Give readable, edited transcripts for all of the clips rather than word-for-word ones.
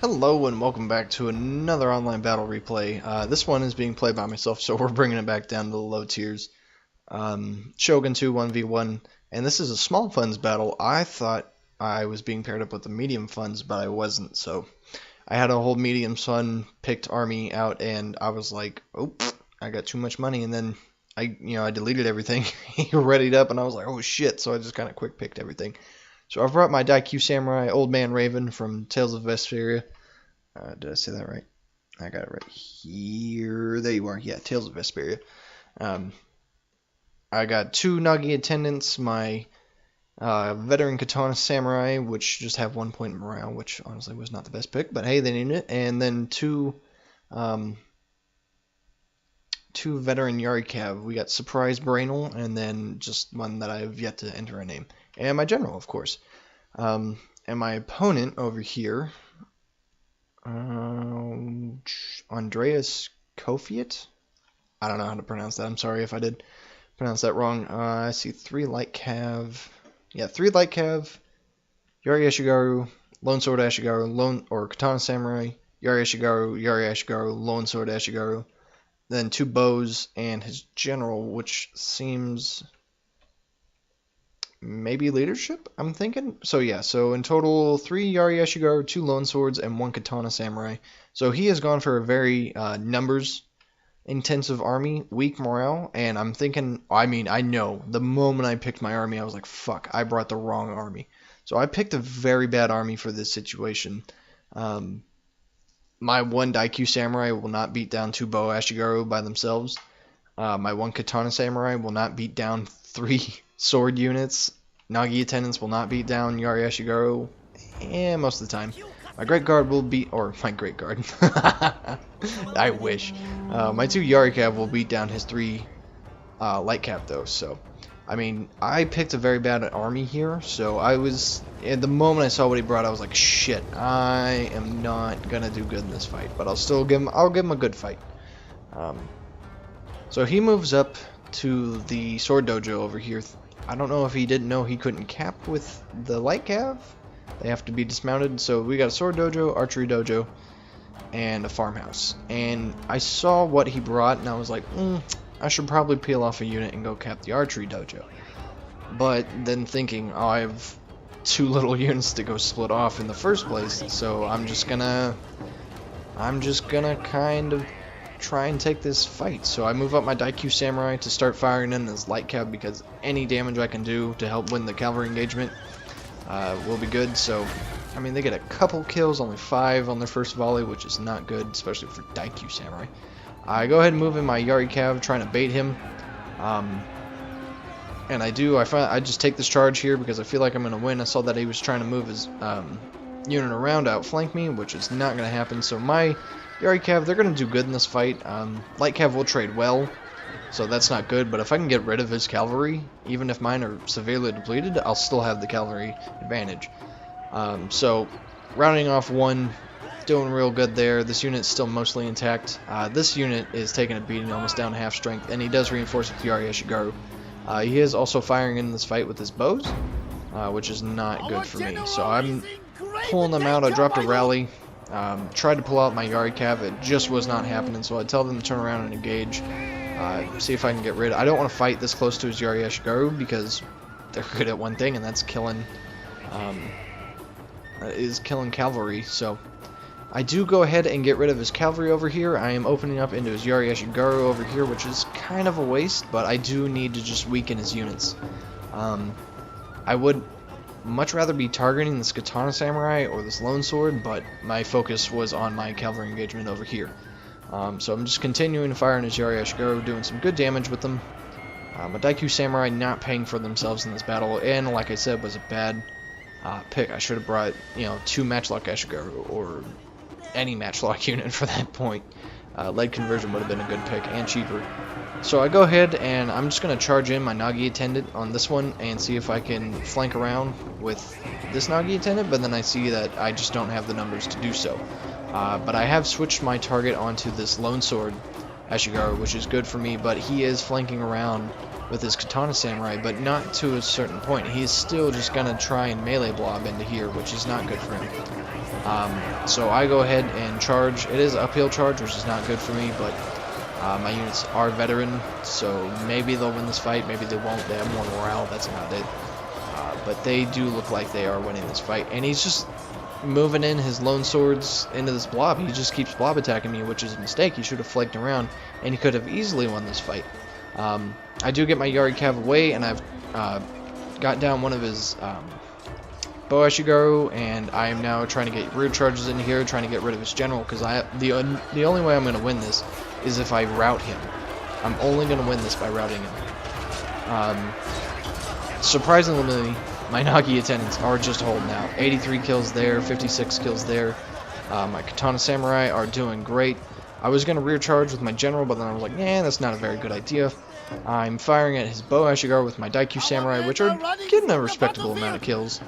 Hello and welcome back to another online battle replay. This one is being played by myself, so we're bringing it back down to the low tiers. Shogun 2 1v1, and this is a small funds battle. I thought I was being paired up with the medium funds, but I wasn't, so I had a whole medium fund picked army out, and I was like, oh, I got too much money, and then I deleted everything, readied up, and I was like, oh shit, so I just kind of quick picked everything. So I've brought my Daikyu Samurai, Old Man Raven from Tales of Vesperia. Did I say that right? I got it right here. There you are. Yeah, Tales of Vesperia. I got two Nagi attendants, my veteran Katana Samurai, which just have 1 point in morale, which honestly was not the best pick, but hey, they needed it. And then two veteran Yari Cav. We got Surprise Brainal, and then just one that I have yet to enter a name. And my general, of course. And my opponent over here, Andreas Kofiet? I don't know how to pronounce that. I'm sorry if I did pronounce that wrong. I see 3 Light Cav. Yeah, 3 Light Cav, Yari Ashigaru, Lone Sword Ashigaru, Katana Samurai, Yari Ashigaru, Lone Sword Ashigaru. Then 2 bows and his general, which seems maybe leadership, I'm thinking. So yeah, so in total 3 Yari Ashigaru, 2 Lone Swords, and 1 Katana Samurai. So he has gone for a very numbers intensive army, weak morale, and I'm thinking, I know, the moment I picked my army, I was like, fuck, I brought the wrong army. So I picked a very bad army for this situation. My 1 Daikyu Samurai will not beat down 2 Bow Ashigaru by themselves. My 1 Katana Samurai will not beat down 3 sword units. Nagi attendants will not beat down Yari Ashigaru, and most of the time. My Great Guard will beat, or my Great Guard, I wish. My 2 Yari Cav will beat down his 3 Light Cav though, so. I picked a very bad army here, so I was, at the moment I saw what he brought, I was like, shit, I am not gonna do good in this fight, but I'll still give him, a good fight. So he moves up to the Sword Dojo over here. I don't know if he didn't know he couldn't cap with the Light Cav. They have to be dismounted, so we got a Sword Dojo, Archery Dojo, and a Farmhouse. And I saw what he brought, and I was like, I should probably peel off a unit and go cap the Archery Dojo. But then thinking, oh, I have 2 little units to go split off in the first place, so I'm just gonna kind of try and take this fight. So I move up my Daikyu Samurai to start firing in this Light Cav, because any damage I can do to help win the cavalry engagement will be good. So, they get a couple kills, only 5 on their first volley, which is not good, especially for Daikyu Samurai. I go ahead and move in my Yari Cav, trying to bait him. And I just take this charge here because I feel like I'm going to win. I saw that he was trying to move his unit around to outflank me, which is not going to happen. So my Yari Cav, they're going to do good in this fight. Light Cav will trade well, so that's not good. But if I can get rid of his cavalry, even if mine are severely depleted, I'll still have the cavalry advantage. So rounding off 1, doing real good there. This unit's still mostly intact. This unit is taking a beating, almost down to half strength, and he does reinforce with Yari Ashigaru. He is also firing in this fight with his bows, which is not good for me. So I'm pulling them out. I dropped a rally. Tried to pull out my Yari Cav. It just was not happening, so I tell them to turn around and engage. See if I can get rid of... I don't want to fight this close to his Yari Ashigaru because they're good at one thing, and that's killing cavalry. So I do go ahead and get rid of his cavalry over here. I am opening up into his Yari Ashigaru over here, which is kind of a waste, but I do need to just weaken his units. I would much rather be targeting this Katana Samurai or this Lone Sword, but my focus was on my cavalry engagement over here. So I'm just continuing to fire in his Yari Ashigaru, doing some good damage with them. My Daikyu Samurai not paying for themselves in this battle, and like I said, was a bad pick. I should have brought, 2 Matchlock Ashigaru, or any Matchlock unit for that point. Lead conversion would have been a good pick, and cheaper. So I go ahead and I'm just going to charge in my Nagi attendant on this one and see if I can flank around with this Nagi attendant, but then I see that I just don't have the numbers to do so. But I have switched my target onto this Lone Sword Ashigaru, which is good for me, but he is flanking around with his Katana Samurai, but not to a certain point. He's still just gonna try and melee blob into here, which is not good for him. So I go ahead and charge. It is an uphill charge, which is not good for me, but my units are veteran, so maybe they'll win this fight, maybe they won't. They have more morale, that's about it. But they do look like they are winning this fight, and he's just moving in his lone swords into this blob. He just keeps blob attacking me, which is a mistake. He should have flanked around, and he could have easily won this fight. I do get my Yari Cav away, and I've got down one of his Bow Ashigaru, and I am now trying to get rear charges in here, trying to get rid of his general, because the only way I'm going to win this is if I rout him. I'm only going to win this by routing him. Surprisingly, my Nagi attendants are just holding out. 83 kills there, 56 kills there. My Katana Samurai are doing great. I was going to rear charge with my general, but then I was like, yeah, that's not a very good idea. I'm firing at his Bow Ashigaru with my Daikyu Samurai, which are getting a respectable amount of kills.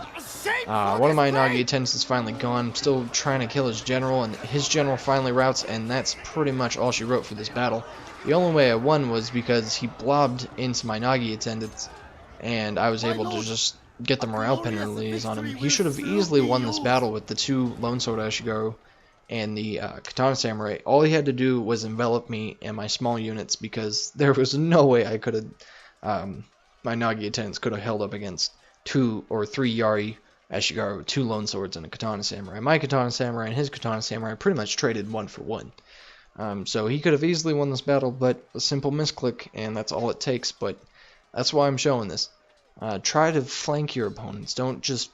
One of my Nagi attendants is finally gone. I'm still trying to kill his general, and his general finally routs, and that's pretty much all she wrote for this battle. The only way I won was because he blobbed into my Nagi attendants, and I was able to just get the morale penalties on him. He should have easily won this battle with the 2 Lone Sword Ashigaru and the Katana Samurai. All he had to do was envelop me and my small units, because there was no way I could have, my Nagi attendants could have held up against 2 or 3 Yari Ashigaru, 2 Lone Swords, and a Katana Samurai. My Katana Samurai and his Katana Samurai pretty much traded 1 for 1. So he could have easily won this battle, but a simple misclick, and that's all it takes. But that's why I'm showing this. Try to flank your opponents. Don't just,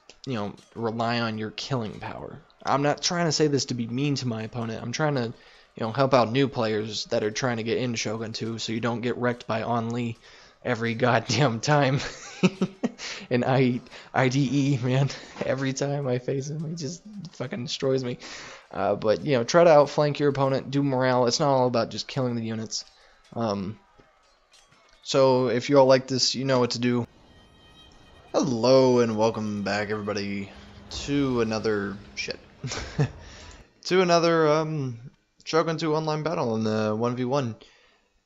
rely on your killing power. I'm not trying to say this to be mean to my opponent. I'm trying to, help out new players that are trying to get into Shogun 2, so you don't get wrecked by On Lee every goddamn time. And IDE, man, every time I face him, he just fucking destroys me. But, try to outflank your opponent, do morale. It's not all about just killing the units. So if you all like this, you know what to do. Hello and welcome back, everybody, to another Shogun 2 online battle in the 1v1.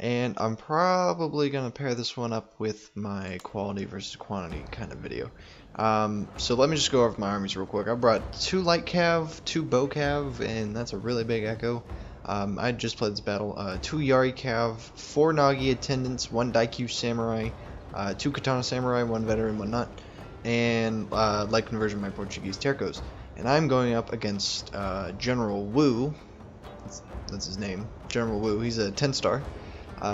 And I'm probably going to pair this one up with my quality versus quantity kind of video. So let me just go over my armies real quick. I brought 2 light cav, 2 bow cav, and that's a really big echo. I just played this battle. 2 Yari cav, 4 Nagi attendants, 1 Daikyu samurai, 2 Katana samurai, 1 veteran, 1 not, and light conversion my Portuguese tercos. And I'm going up against General Wu. That's his name, General Wu. He's a 10-star.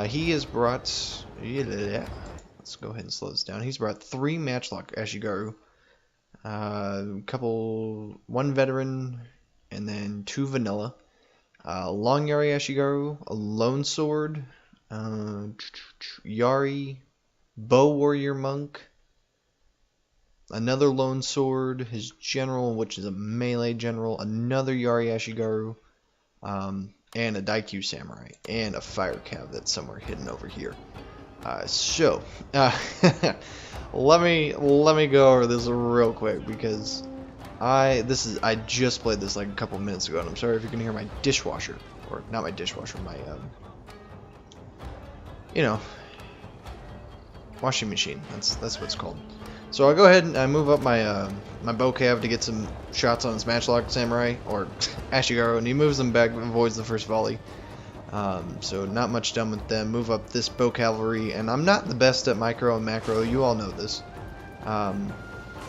He has brought, let's go ahead and slow this down. He's brought 3 Matchlock Ashigaru, 1 veteran, and then 2 vanilla. Long Yari Ashigaru, a Lone Sword, Yari, Bow Warrior Monk, another Lone Sword, his general, which is a melee general, another Yari Ashigaru, and a Daikyu Samurai, and a Fire Cav that's somewhere hidden over here. Let me go over this real quick, because I just played this like a couple minutes ago, and I'm sorry if you can hear my dishwasher, or not my dishwasher, my washing machine. That's what it's called. So I'll go ahead and move up my my bow cav to get some shots on his Matchlock Samurai, or Ashigaru, and he moves them back, avoids the first volley. So not much done with them. Move up this bow cavalry, and I'm not the best at micro and macro. You all know this.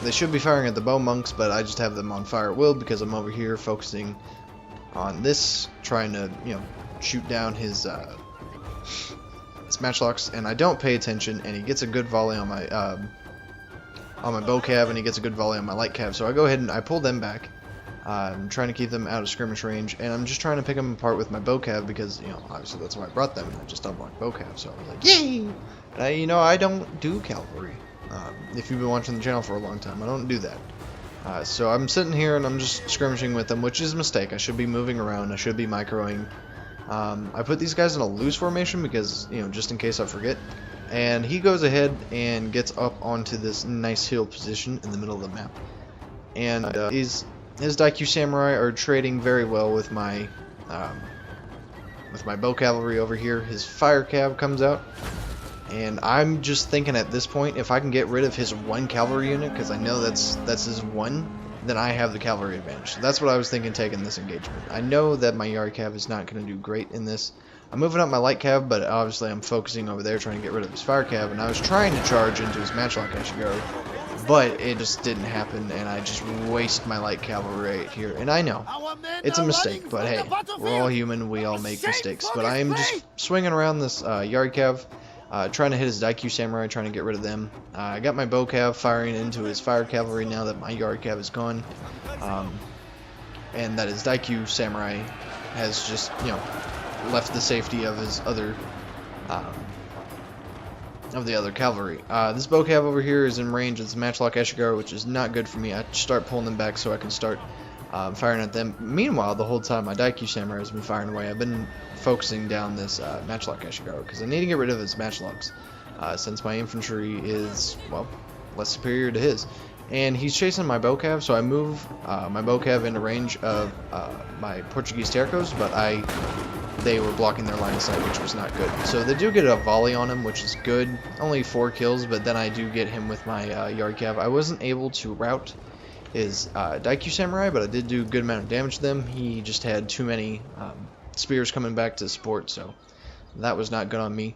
They should be firing at the bow monks, but I just have them on fire at will because I'm over here focusing on this, trying to shoot down his Matchlocks, and I don't pay attention, and he gets a good volley on my bow cav, and he gets a good volley on my light cav. So I go ahead and I pull them back. I'm trying to keep them out of skirmish range, and I'm just trying to pick them apart with my bow cav because obviously that's why I brought them. I just unlocked bow cav, so I was like, yay! And I don't do cavalry. If you've been watching the channel for a long time, I don't do that. So I'm sitting here and I'm just skirmishing with them, which is a mistake. I should be moving around. I should be microing. I put these guys in a loose formation because, just in case I forget. And he goes ahead and gets up onto this nice hill position in the middle of the map. And his Daikyu Samurai are trading very well with my with my bow cavalry over here. His fire cav comes out, and I'm just thinking at this point, if I can get rid of his one cavalry unit, because I know that's his one, then I have the cavalry advantage. So that's what I was thinking taking this engagement. I know that my Yari cav is not going to do great in this. I'm moving up my light cav, but obviously I'm focusing over there trying to get rid of his fire cav, and I was trying to charge into his matchlock Ashigaru, but it just didn't happen, and I just waste my light cavalry right here. And I know it's a mistake, but hey, we're all human, we all make mistakes. But I am just swinging around this Yari cav, trying to hit his Daikyu samurai, trying to get rid of them. I got my bow cav firing into his fire cavalry now that my Yari cav is gone, and that his Daikyu samurai has just, you know, left the safety of his other cavalry. This bow cav over here is in range of the matchlock Ashigaru, which is not good for me. I start pulling them back so I can start firing at them. Meanwhile, the whole time my Daikyu samurai has been firing away. I've been focusing down this matchlock Ashigaru because I need to get rid of his matchlocks since my infantry is, well, less superior to his. And he's chasing my bow cav, so I move my bow cav into range of my Portuguese Tercos, but they were blocking their line of sight, which was not good. So they do get a volley on him, which is good. Only 4 kills, but then I do get him with my Yari cav. I wasn't able to rout his Daikyu samurai, but I did do a good amount of damage to them. He just had too many spears coming back to support, so that was not good on me.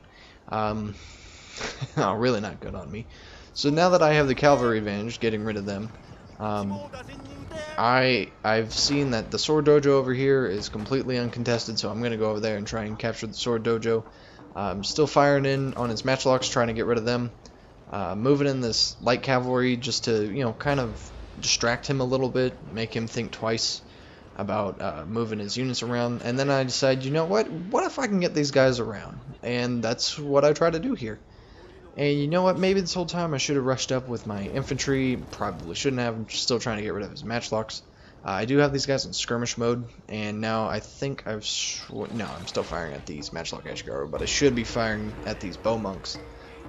No, really not good on me. So now that I have the cavalry advantage, getting rid of them, I've seen that the sword dojo over here is completely uncontested, so I'm going to go over there and try and capture the sword dojo. Still firing in on his matchlocks, trying to get rid of them. Moving in this light cavalry just to, you know, kind of distract him a little bit, make him think twice about moving his units around. And then I decide, you know what if I can get these guys around? And that's what I try to do here. And you know what, maybe this whole time I should have rushed up with my infantry. Probably shouldn't have. I'm still trying to get rid of his matchlocks. I do have these guys in skirmish mode, and now I think I'm still firing at these matchlock Ashigaru, but I should be firing at these bow monks.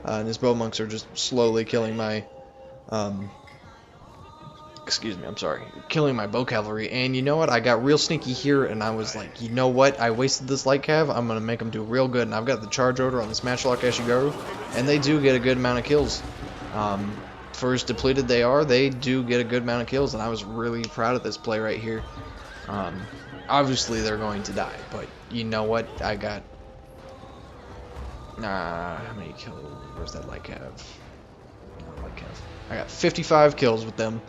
And these bow monks are just slowly killing my killing my bow cavalry. And you know what, I got real sneaky here, and I was like, you know what, I wasted this light cav, I'm gonna make them do real good. And I've got the charge order on this matchlock Ashigaru, and they do get a good amount of kills. For as depleted they do get a good amount of kills, and I was really proud of this play right here. Obviously they're going to die, but you know what, I got how many kills? Where's that light cav? No, light cav. I got 55 kills with them.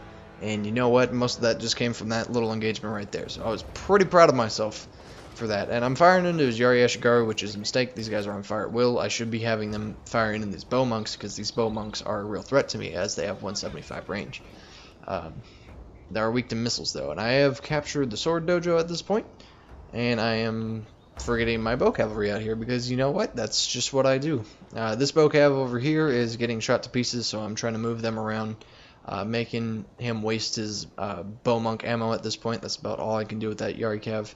And you know what? Most of that just came from that little engagement right there. So I was pretty proud of myself for that. And I'm firing into his Yari Ashigaru, which is a mistake. These guys are on fire at will. I should be having them firing into these bow monks, because these bow monks are a real threat to me, as they have 175 range. They are weak to missiles, though. And I have captured the sword dojo at this point. And I am forgetting my bow cavalry out here, because you know what? That's just what I do. This bow cav over here is getting shot to pieces, so I'm trying to move them around. Making him waste his bow monk ammo at this point. That's about all I can do with that Yari cav.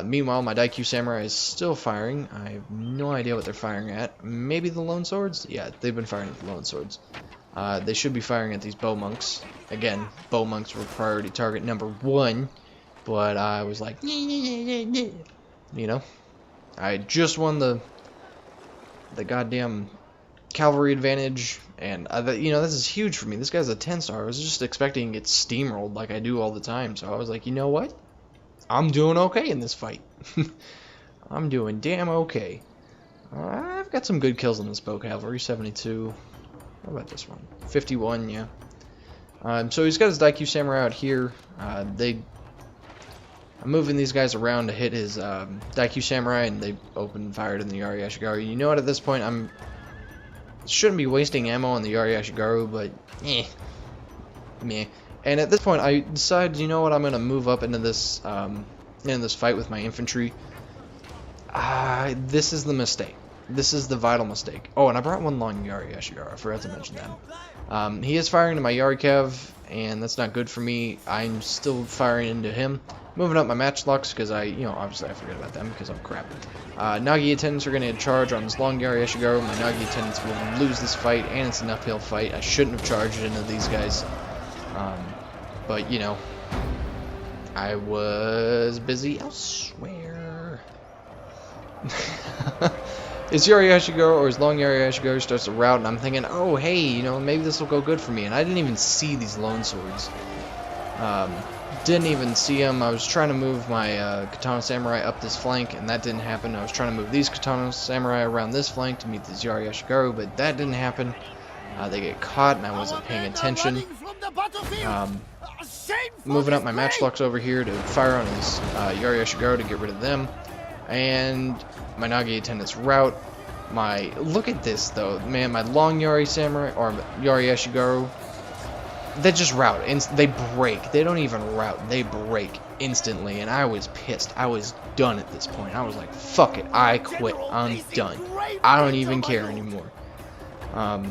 Meanwhile, my Daikyu samurai is still firing. I have no idea what they're firing at. Maybe the lone swords? Yeah, they've been firing at the lone swords. They should be firing at these bow monks. Again, bow monks were priority target number 1, but I was like, you know, I just won the goddamn cavalry advantage, and you know, this is huge for me. This guy's a 10-star. I was just expecting to get steamrolled like I do all the time, so I was like, you know what, I'm doing okay in this fight. I'm doing damn okay. I've got some good kills on this bow cavalry. 72. What about this one? 51, yeah. So he's got his Daikyu samurai out here. I'm moving these guys around to hit his Daikyu samurai, and they opened fired in the Yari Ashigaru. You know what, at this point, shouldn't be wasting ammo on the Yari Ashigaru, but meh. And at this point, I decided, you know what, I'm gonna move up into this fight with my infantry. This is the mistake. This is the vital mistake. Oh, and I brought one long Yari Ashigaru. I forgot to mention that. He is firing into my Yari cav, and that's not good for me. I'm still firing into him. Moving up my matchlocks, because obviously I forget about them because I'm crap. Nagi attendants are going to charge on this long Yari Ashigaru. My Nagi attendants will lose this fight, and it's an uphill fight. I shouldn't have charged into these guys. But, you know, I was busy elsewhere. his Yari Yashigo or his long Yari Yashigo starts to rout, and I'm thinking, oh hey, you know, maybe this will go good for me. And I didn't even see these lone swords. Didn't even see them. I was trying to move my Katana Samurai up this flank, and that didn't happen. I was trying to move these Katana Samurai around this flank to meet this Yari Yashigaru, but that didn't happen. They get caught, and I wasn't paying attention. Moving up my matchlocks over here to fire on his Yari Yashigaru to get rid of them. And my Nagi attendants rout. Look at this though, man, my long Yari Samurai, or Yari Yashigaru, they just rout, and they break. They don't even rout, they break instantly, and I was pissed. I was done at this point. I was like, fuck it, I quit, I'm done. I don't even care anymore. I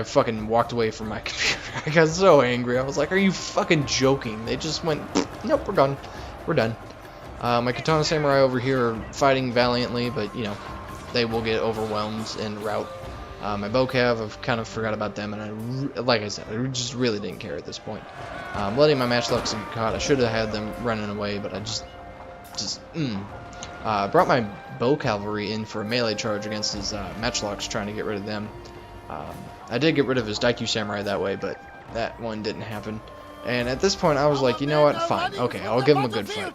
fucking walked away from my computer. I got so angry. I was like, are you fucking joking? They just went, nope, we're done. We're done. My Katana Samurai over here are fighting valiantly, but, you know, they will get overwhelmed and rout. My Bocav, I've kind of forgot about them, and like I said, I just really didn't care at this point. Letting my matchlocks get caught, I should have had them running away, but I brought my Bow Cavalry in for a melee charge against his matchlocks, trying to get rid of them. I did get rid of his Daikyu Samurai that way, but that one didn't happen. And at this point, I was like, you know what, fine, okay, I'll give him a good fight.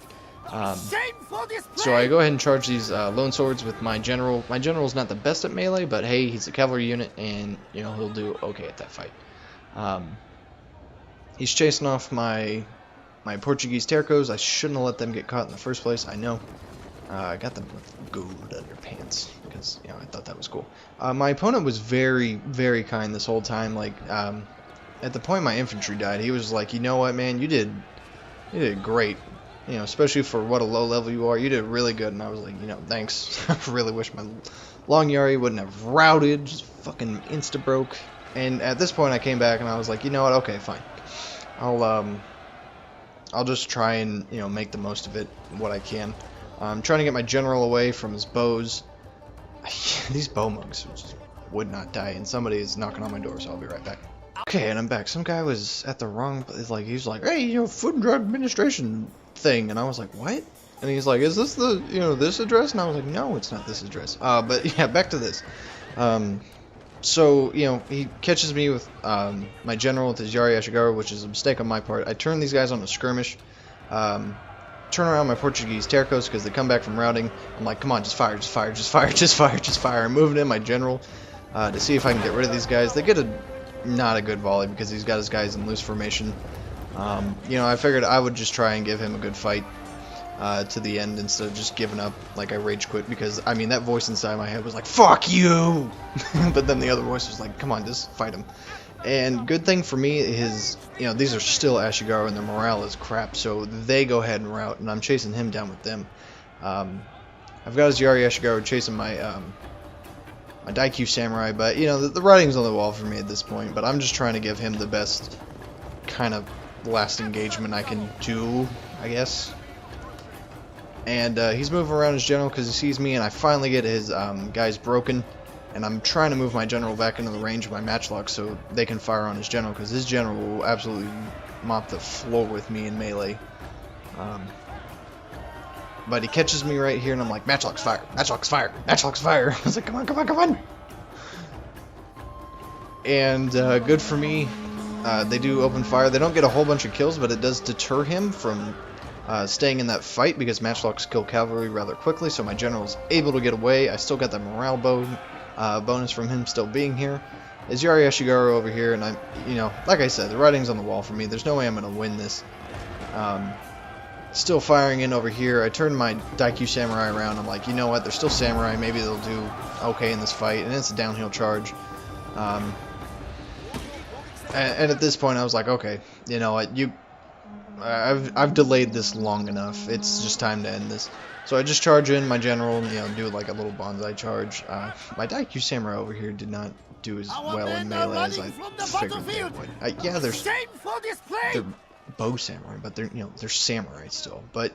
So I go ahead and charge these lone swords with my general. My general's not the best at melee, but hey, he's a cavalry unit, and you know he'll do okay at that fight. He's chasing off my Portuguese Tercos. I shouldn't have let them get caught in the first place. I know. I got them with gold underpants because you know I thought that was cool. My opponent was very, very kind this whole time. Like at the point my infantry died, he was like, you know what, man, you did great. You know, especially for what a low level you are, you did really good. And I was like, you know, thanks. I really wish my long Yari wouldn't have routed, just fucking insta broke. And at this point, I came back and I was like, you know what? Okay, fine. I'll just try and you know make the most of it, what I can. I'm trying to get my general away from his bows. These bow mugs just would not die, and somebody is knocking on my door, so I'll be right back. Okay, and I'm back. Some guy was at the wrong place. Like, he was like, hey, you know, Food and Drug Administration thing. And I was like, what? And he's like, is this the, you know, this address? And I was like, no, it's not this address. But yeah, back to this. So, you know, he catches me with my general with his Yari Ashigaru, which is a mistake on my part. I turn these guys on a skirmish. Turn around my Portuguese Tercos because they come back from routing. I'm like, come on, just fire, just fire, just fire, just fire, just fire. I'm moving in my general to see if I can get rid of these guys. They get not a good volley because he's got his guys in loose formation. You know, I figured I would just try and give him a good fight to the end instead of just giving up like I rage quit, because I mean that voice inside my head was like, fuck you. But then the other voice was like, come on, just fight him. And good thing for me is, you know, these are still Ashigaru and their morale is crap, so they go ahead and rout, and I'm chasing him down with them. I've got his Yari Ashigaru chasing my my Daikyu Samurai, but you know the writing's on the wall for me at this point. But I'm just trying to give him the best kind of last engagement I can do, I guess. And he's moving around his general because he sees me, and I finally get his guys broken. And I'm trying to move my general back into the range of my matchlock so they can fire on his general, because his general will absolutely mop the floor with me in melee. But he catches me right here, and I'm like, matchlocks fire, matchlocks fire, matchlocks fire. I was like, come on, come on, come on. And good for me, they do open fire. They don't get a whole bunch of kills, but it does deter him from staying in that fight, because matchlocks kill cavalry rather quickly, so my general's able to get away. I still got the morale bonus from him still being here. Is Yari Ashigaru over here, and I'm, you know, like I said, the writing's on the wall for me. There's no way I'm going to win this. Still firing in over here. I turn my Daikyu Samurai around. I'm like, you know what, they're still samurai. Maybe they'll do okay in this fight, and it's a downhill charge. And at this point, I was like, okay, you know what, I've delayed this long enough. It's just time to end this. So I just charge in my general and, you know, do like a little bonsai charge. My Daikyu Samurai over here did not do as well in melee as I figured they would. Yeah, they're bow samurai, but they're samurai still. But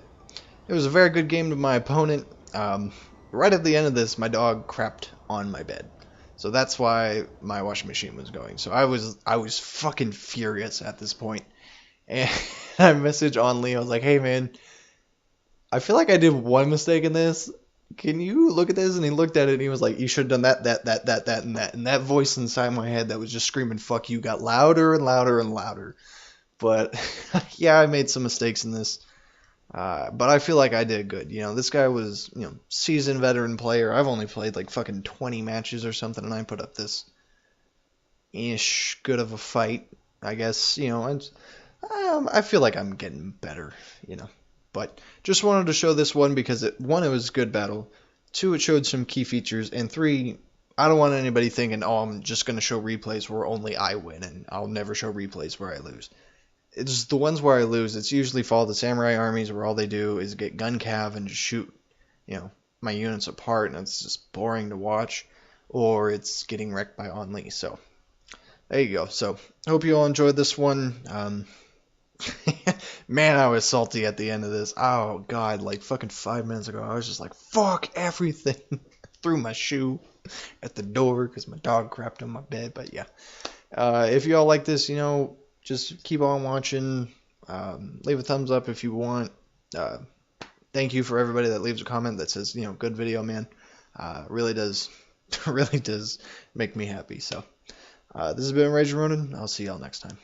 it was a very good game to my opponent. Right at the end of this, my dog crapped on my bed. So that's why my washing machine was going. So I was fucking furious at this point. And I messaged on Lee. I was like, hey man, I feel like I did one mistake in this. Can you look at this? And he looked at it and he was like, you should have done that, and that. And that voice inside my head that was just screaming, fuck you, got louder and louder and louder. But yeah, I made some mistakes in this. But I feel like I did good. You know, this guy was, you know, seasoned veteran player. I've only played like fucking 20 matches or something, and I put up this ish good of a fight. I guess, you know, I feel like I'm getting better, you know. But just wanted to show this one because one, it was a good battle. Two, it showed some key features. And three, I don't want anybody thinking, oh, I'm just going to show replays where only I win and I'll never show replays where I lose. It's the ones where I lose. It's usually follow the samurai armies where all they do is get gun cav and just shoot, you know, my units apart, and it's just boring to watch. Or it's getting wrecked by On Lee. So there you go. So hope you all enjoyed this one. Man, I was salty at the end of this. Oh god, like fucking 5 minutes ago, I was just like, fuck everything. Threw my shoe at the door because my dog crapped on my bed. But yeah, if y'all like this, you know, just keep on watching. Leave a thumbs up if you want. Thank you for everybody that leaves a comment that says, you know, good video, man. Really does really does make me happy. So this has been Ronin. I'll see y'all next time.